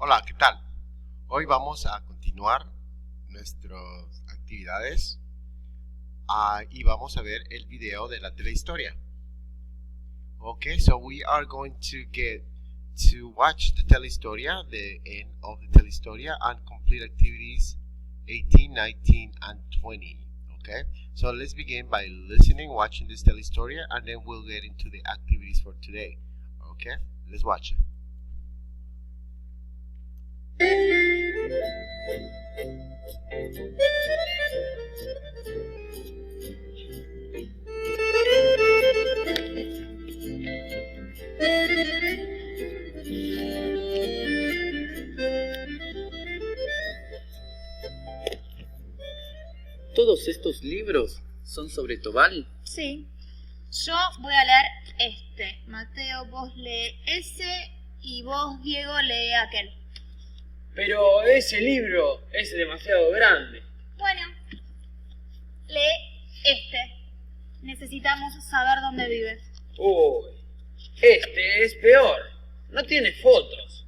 Hola, ¿qué tal? Hoy vamos a continuar nuestras actividades y vamos a ver el video de la telehistoria. Okay, so we are going to get to watch the telehistoria, the end of the telehistoria, and complete activities 18, 19, and 20. Okay, so let's begin by listening, watching this telehistoria, and then we'll get into the activities for today. Okay, let's watch it. ¿Todos estos libros son sobre Tobal? Sí. Yo voy a leer este. Mateo, vos lee ese y vos, Diego, lee aquel. Pero ese libro es demasiado grande. Bueno, lee este. Necesitamos saber dónde vives. Uy, este es peor. No tiene fotos.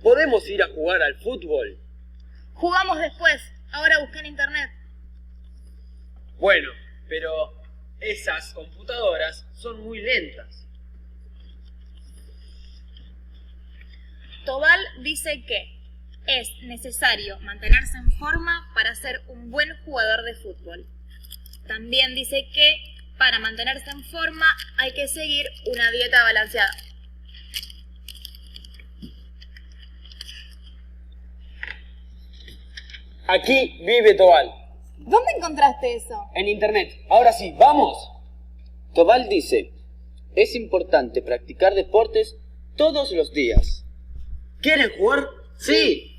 ¿Podemos ir a jugar al fútbol? Jugamos después. Ahora busqué en internet. Bueno, pero esas computadoras son muy lentas. Tobal dice que es necesario mantenerse en forma para ser un buen jugador de fútbol. También dice que para mantenerse en forma hay que seguir una dieta balanceada. Aquí vive Tobal. ¿Dónde encontraste eso? En internet. Ahora sí, ¡vamos! Tobal dice, es importante practicar deportes todos los días. ¿Quieren jugar? ¡Sí!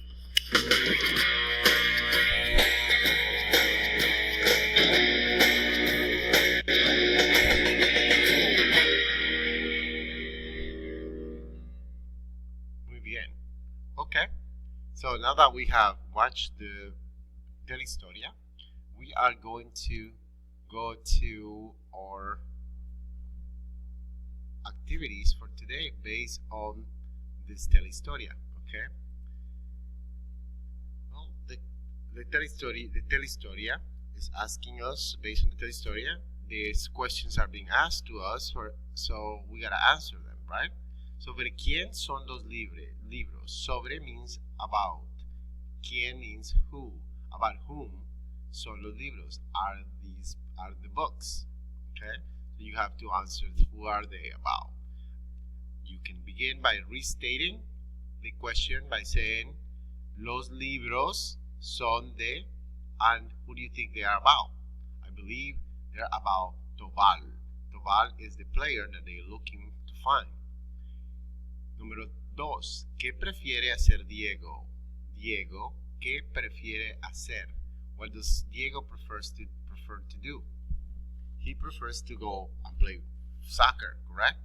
Muy bien. Okay. So now that we have watched the telehistoria, we are going to go to our activities for today based on this telehistoria. Okay. Well, the telehistoria is asking us based on the telehistoria. These questions are being asked to us, so we gotta answer them, right? Sobre quién son los libros. Sobre means about. Quién means who. About whom son los libros. Are the books. Okay? So you have to answer who are they about. You can begin by restating the question by saying los libros son de, and who do you think they are about? I believe they're about Tobal. Tobal is the player that they're looking to find. Número 2. ¿Qué prefiere hacer Diego? Diego, ¿qué prefiere hacer? What does Diego prefer to do? He prefers to go and play soccer, correct?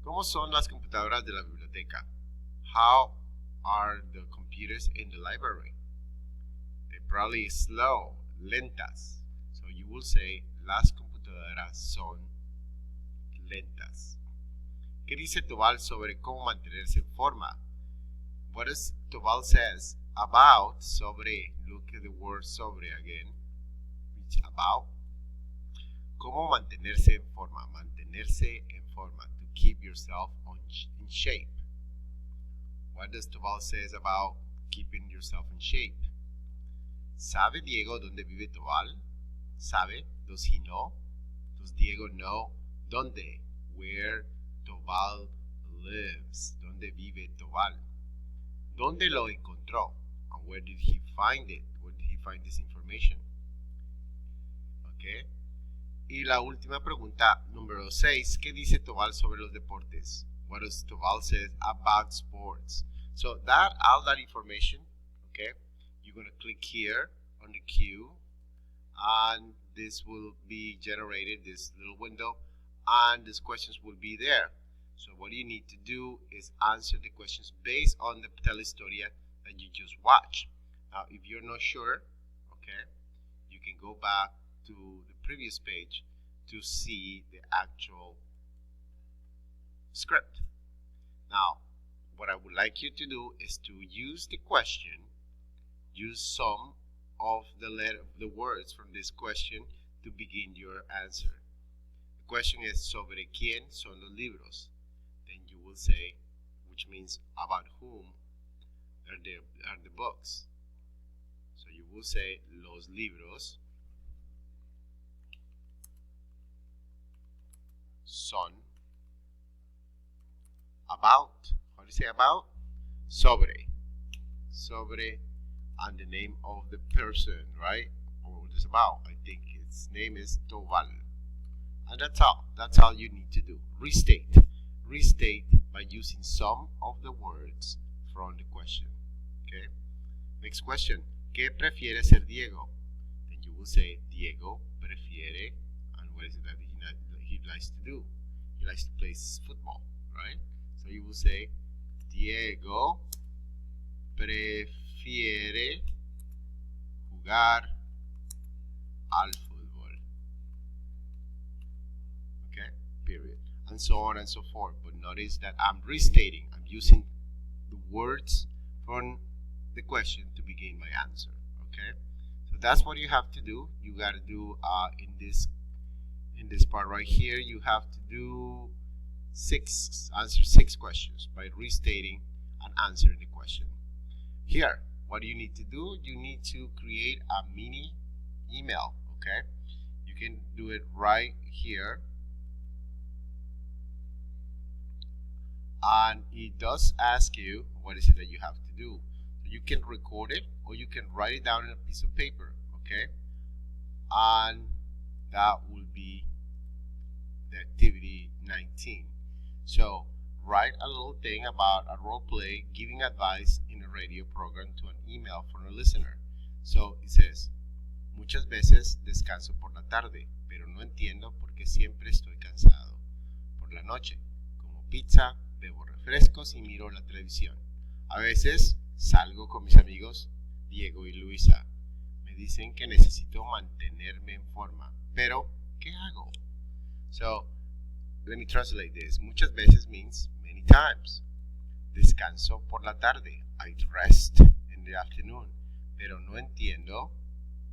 ¿Cómo son las computadoras de la biblioteca? How are the computers in the library? They're probably slow, lentas. So you will say, las computadoras son lentas. ¿Qué dice Tobal sobre cómo mantenerse en forma? What does Tobal says about sobre? Look at the word sobre again. It's about. ¿Cómo mantenerse en forma? Mantenerse en forma. To keep yourself in shape. What does Tobal says about keeping yourself in shape? ¿Sabe Diego dónde vive Tobal? ¿Sabe? Does he know? Does Diego know? ¿Dónde? Where Tobal lives. ¿Dónde vive Tobal? ¿Dónde lo encontró? And where did he find it? Where did he find this information? Okay. Y la última pregunta, número 6. ¿Qué dice Tobal sobre los deportes? What does Tobal say about sports? So all that information, okay, you're going to click here on the queue, and this will be generated, this little window, and these questions will be there. So what you need to do is answer the questions based on the telehistoria that you just watched. Now, if you're not sure, okay, you can go back to the previous page to see the actual script. Now, what I would would like you to do is to use the question, use some of the words from this question to begin your answer. The question is sobre quién son los libros. Then you will say, which means about whom are the books. So you will say los libros son about. How do you say about? Sobre, and the name of the person, right? Or what it's about. I think its name is Toval. And that's all you need to do. Restate by using some of the words from the question. Okay. Next question. ¿Qué prefiere ser Diego? Then you will say Diego prefiere, and what is it that he likes to do? He likes to play football, right? So you will say Diego prefiere jugar al fútbol. Okay, period. And so on and so forth. But notice that I'm restating. I'm using the words from the question to begin my answer. Okay, so that's what you have to do. You got to do in this part right here. You have to do answer six questions by restating and answering the question. Here, what do you need to do? You need to create a mini email. Okay, you can do it right here. And it does ask you what is it that you have to do. So you can record it or you can write it down in a piece of paper, okay? And that will be the activity 19. So write a little thing about a role play giving advice in a radio program to an email from a listener. So it says, muchas veces descanso por la tarde, pero no entiendo por qué siempre estoy cansado. Por la noche, como pizza, bebo refrescos y miro la televisión. A veces salgo con mis amigos Diego y Luisa. Me dicen que necesito mantenerme en forma. Pero, ¿qué hago? So, let me translate this. Muchas veces means many times. Descanso por la tarde. I rest in the afternoon. Pero no entiendo.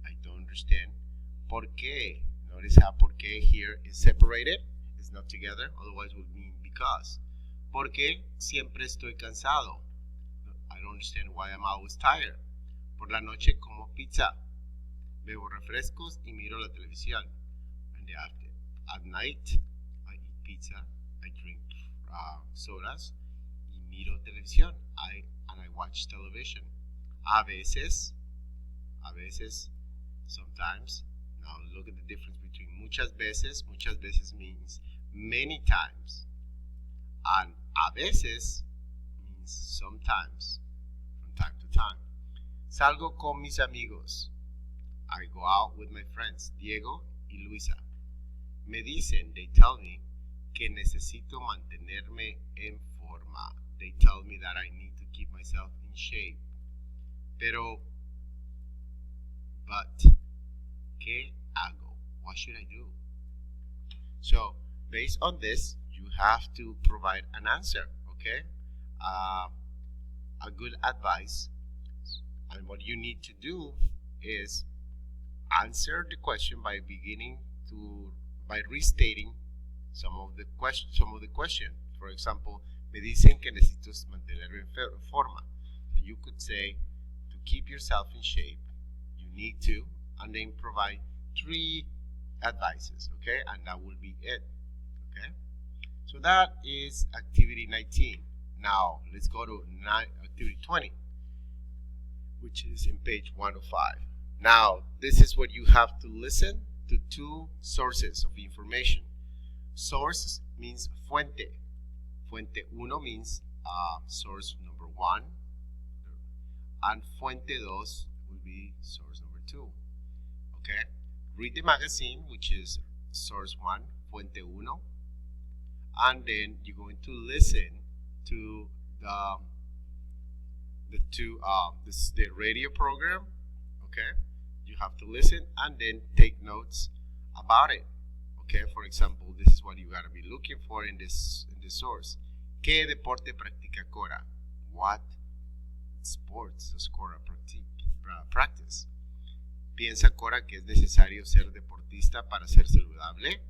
I don't understand. ¿Por qué? Notice how por qué here is separated. It's not together. Otherwise it would mean because. Porque siempre estoy cansado. I don't understand why I'm always tired. Por la noche como pizza. Bebo refrescos y miro la televisión. And at night, I eat pizza. I drink sodas y miro televisión. And I watch television. A veces, sometimes. Now look at the difference between muchas veces. Muchas veces means many times. And a veces means sometimes, from time to time. Salgo con mis amigos. I go out with my friends, Diego y Luisa. Me dicen, they tell me, que necesito mantenerme en forma. They tell me that I need to keep myself in shape. But, ¿qué hago? What should I do? So, based on this, you have to provide an answer, okay? A good advice. And what you need to do is answer the question by restating some of the question. For example, me dicen que necesito mantenerme en forma. So you could say, to keep yourself in shape, you need to, and then provide 3 advices, okay? And that will be it, okay? So that is activity 19. Now, let's go to activity 20, which is in page 105. Now, this is what you have to listen to 2 sources of information. Source means fuente. Fuente uno means source number 1. And fuente dos will be source number 2. Okay? Read the magazine, which is source 1, fuente uno. And then you're going to listen to the radio program. Okay, you have to listen and then take notes about it. Okay, for example, this is what you gotta be looking for in this source. ¿Qué deporte practica Cora? what sports does Cora practice? ¿Piensa Cora que es necesario ser deportista para ser saludable?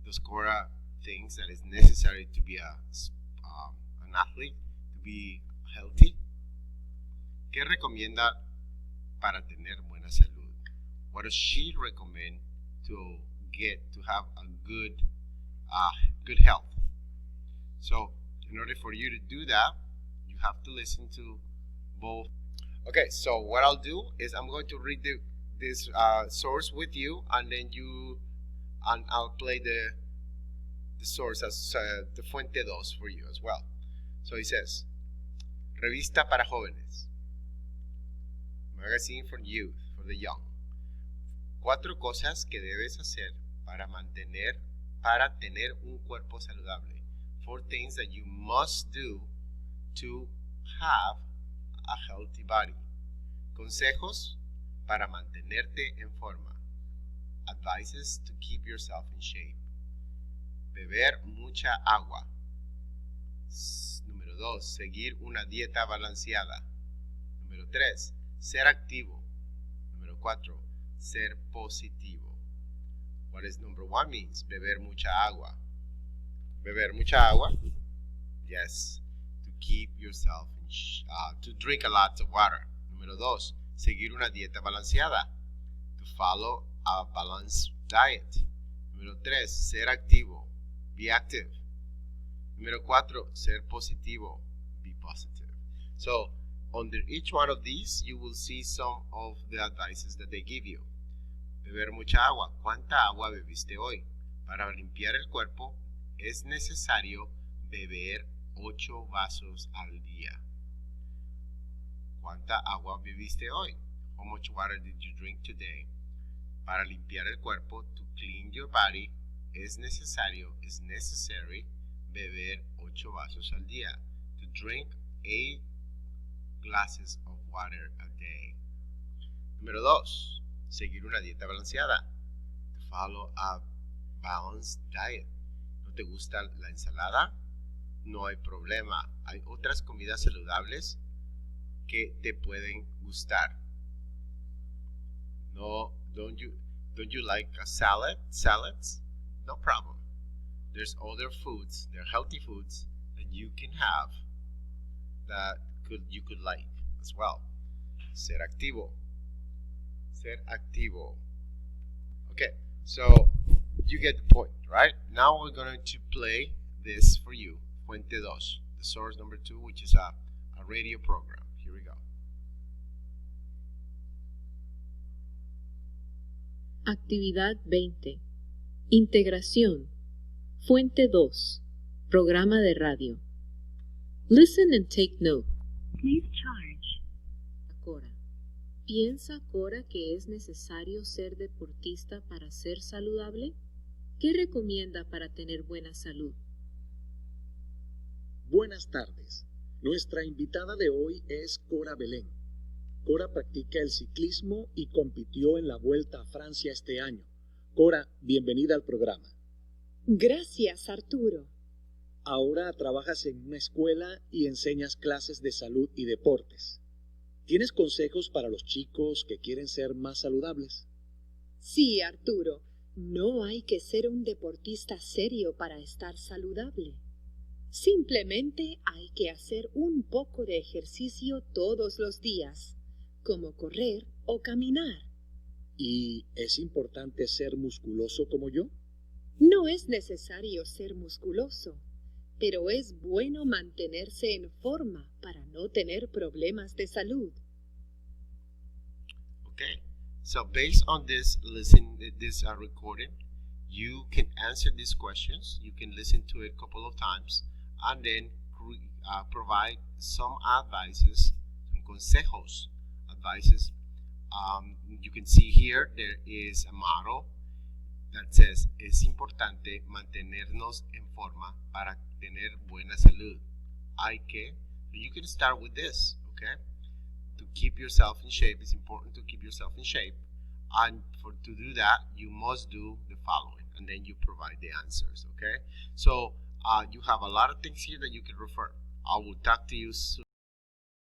Does Cora think that it's necessary to be an athlete, to be healthy? ¿Qué recomienda para tener buena salud? What does she recommend to have a good health? So, in order for you to do that, you have to listen to both. Okay, so what I'll do is I'm going to read this source with you, and then I'll play the source as the fuente 2 for you as well. So it says, Revista para jóvenes, magazine for youth, for the young. 4 cosas que debes hacer para tener un cuerpo saludable. 4 things that you must do to have a healthy body. Consejos para mantenerte en forma. Advices to keep yourself in shape. Beber mucha agua. Número 2, seguir una dieta balanceada. Número 3, ser activo. Número 4, ser positivo. What does number 1 means? Beber mucha agua. Beber mucha agua? Yes, to keep yourself to drink a lot of water. Número 2, seguir una dieta balanceada. To follow a balanced diet. Número 3, ser activo. Be active. Número 4, ser positivo. Be positive. So, under each one of these, you will see some of the advices that they give you. Beber mucha agua. ¿Cuánta agua bebiste hoy? Para limpiar el cuerpo, es necesario beber 8 vasos al día. ¿Cuánta agua bebiste hoy? How much water did you drink today? Para limpiar el cuerpo, to clean your body, es necessary beber 8 vasos al día. To drink 8 glasses of water a day. Número 2, seguir una dieta balanceada. To follow a balanced diet. ¿No te gusta la ensalada? No hay problema. Hay otras comidas saludables que te pueden gustar. No, don't you like salads? No problem. There's other foods, they're healthy foods that you can have that you could like as well. Ser activo. Okay, so you get the point, right? Now we're going to play this for you. Fuente 2, the source number 2, which is a radio program. Here we go. Actividad 20. Integración. Fuente 2. Programa de radio. Listen and take note. Please charge. Cora. ¿Piensa Cora que es necesario ser deportista para ser saludable? ¿Qué recomienda para tener buena salud? Buenas tardes. Nuestra invitada de hoy es Cora Belén. Cora practica el ciclismo y compitió en la Vuelta a Francia este año. Cora, bienvenida al programa. Gracias, Arturo. Ahora trabajas en una escuela y enseñas clases de salud y deportes. ¿Tienes consejos para los chicos que quieren ser más saludables? Sí, Arturo. No hay que ser un deportista serio para estar saludable. Simplemente hay que hacer un poco de ejercicio todos los días, como correr o caminar. ¿Y es importante ser musculoso como yo? No es necesario ser musculoso, pero es bueno mantenerse en forma para no tener problemas de salud. Okay, so based on this recording, you can answer these questions. You can listen to it a couple of times and then provide some advices, some consejos, advices. You can see here there is a motto that says, es importante mantenernos en forma para tener buena salud. You can start with this, okay? To keep yourself in shape, it's important to keep yourself in shape. And to do that, you must do the following, and then you provide the answers, okay? So you have a lot of things here that you can refer. I will talk to you soon.